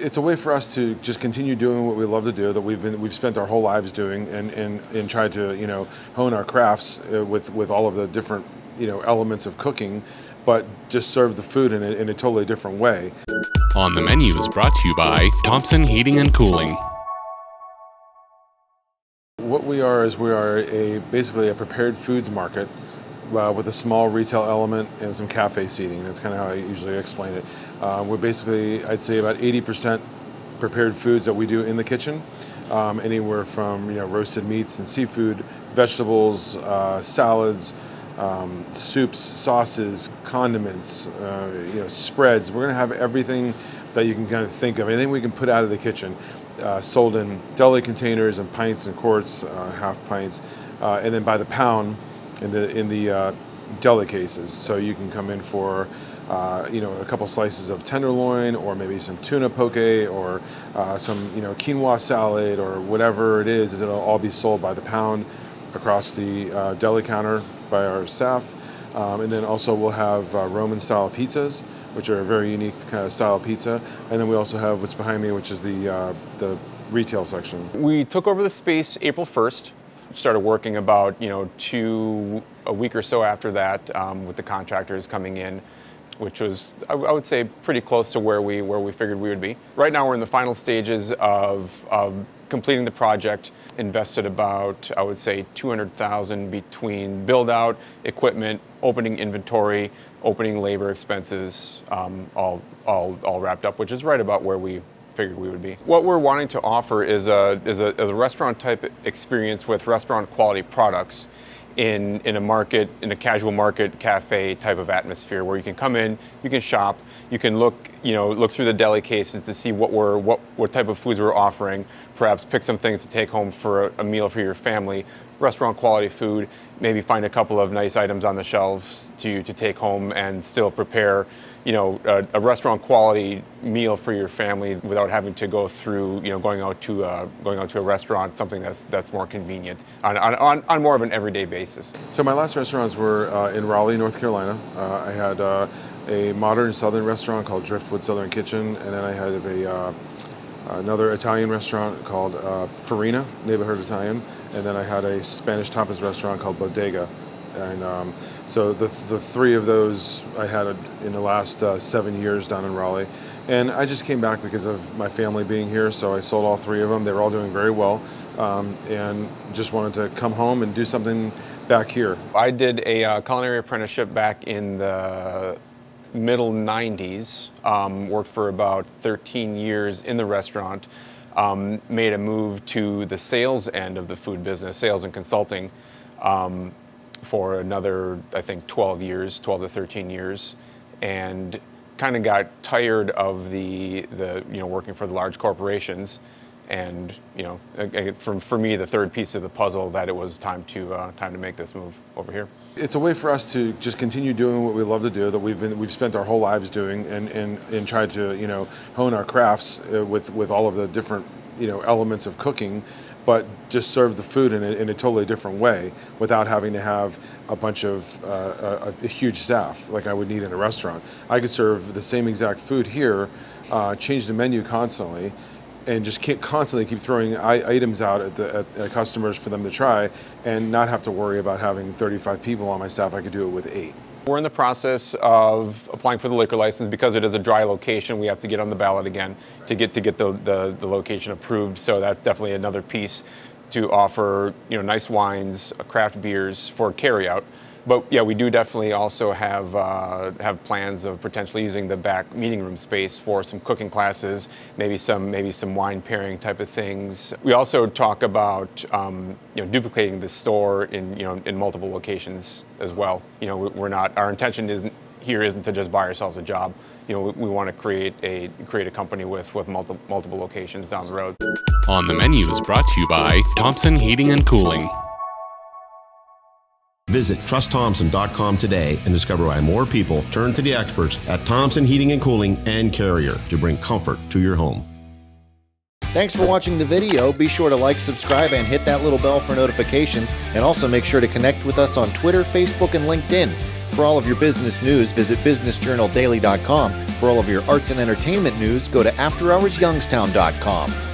It's a way for us to just continue doing what we love to do, that we've spent our whole lives doing, and tried to hone our crafts with all of the different elements of cooking, but just serve the food in a totally different way. On the Menu is brought to you by Thompson Heating and Cooling. What we are is basically a prepared foods market with a small retail element and some cafe seating. That's kind of how I usually explain it. We're basically, I'd say, about 80% prepared foods that we do in the kitchen, anywhere from roasted meats and seafood, vegetables, salads, soups, sauces, condiments, spreads. We're going to have everything that you can kind of think of, anything we can put out of the kitchen, sold in deli containers and pints and quarts, half pints, and then by the pound in the deli cases. So you can come in for a couple slices of tenderloin, or maybe some tuna poke, or some quinoa salad, or whatever it is. It'll all be sold by the pound across the deli counter by our staff. And then also we'll have Roman style pizzas, which are a very unique kind of style of pizza. And then we also have what's behind me, which is the retail section. We took over the space April 1st. Started working about a week or so after that, with the contractors coming in, which was, I would say, pretty close to where we figured we would be. Right now we're in the final stages of completing the project. Invested about, I would say, $200,000 between build out, equipment, opening inventory, opening labor expenses, all wrapped up, which is right about where we figured we would be. What we're wanting to offer is a restaurant type experience with restaurant quality products in a market, in a casual market cafe type of atmosphere, where you can come in, you can shop, you can look through the deli cases to see what type of foods we're offering, perhaps pick some things to take home for a meal for your family, restaurant quality food, maybe find a couple of nice items on the shelves to take home and still prepare a restaurant quality meal for your family without having to go through going out to a restaurant, something that's more convenient on more of an everyday basis. So my last restaurants were in Raleigh, North Carolina. I had a modern southern restaurant called Driftwood Southern Kitchen, and then I had another Italian restaurant called Farina, Neighborhood Italian, and then I had a Spanish tapas restaurant called Bodega. And so the three of those I had in the last 7 years down in Raleigh. And I just came back because of my family being here, so I sold all three of them. They were all doing very well, and just wanted to come home and do something back here. I did a culinary apprenticeship back in the middle 90s, worked for about 13 years in the restaurant, made a move to the sales end of the food business, sales and consulting, for another, I think, 12 to 13 years, and kind of got tired of the working for the large corporations, and for me, the third piece of the puzzle, that it was time to make this move over here. It's a way for us to just continue doing what we love to do, that we've spent our whole lives doing, and tried to hone our crafts with all of the different elements of cooking, but just serve the food in a totally different way, without having to have a bunch of a huge staff like I would need in a restaurant. I could serve the same exact food here, change the menu constantly, and just constantly keep throwing items out at customers for them to try, and not have to worry about having 35 people on my staff. I could do it with 8. We're in the process of applying for the liquor license. Because it is a dry location, we have to get on the ballot again to get the location approved. So that's definitely another piece to offer, nice wines, craft beers for carryout. But yeah, we do definitely also have plans of potentially using the back meeting room space for some cooking classes, maybe some wine pairing type of things. We also talk about duplicating the store in multiple locations as well. Our intention isn't to just buy ourselves a job. We want to create a company with multiple locations down the road. On the Menu is brought to you by Thompson Heating and Cooling. Visit TrustThompson.com today and discover why more people turn to the experts at Thompson Heating and Cooling and Carrier to bring comfort to your home. Thanks for watching the video. Be sure to like, subscribe, and hit that little bell for notifications. And also make sure to connect with us on Twitter, Facebook, and LinkedIn. For all of your business news, visit businessjournaldaily.com. For all of your arts and entertainment news, go to afterhoursyoungstown.com.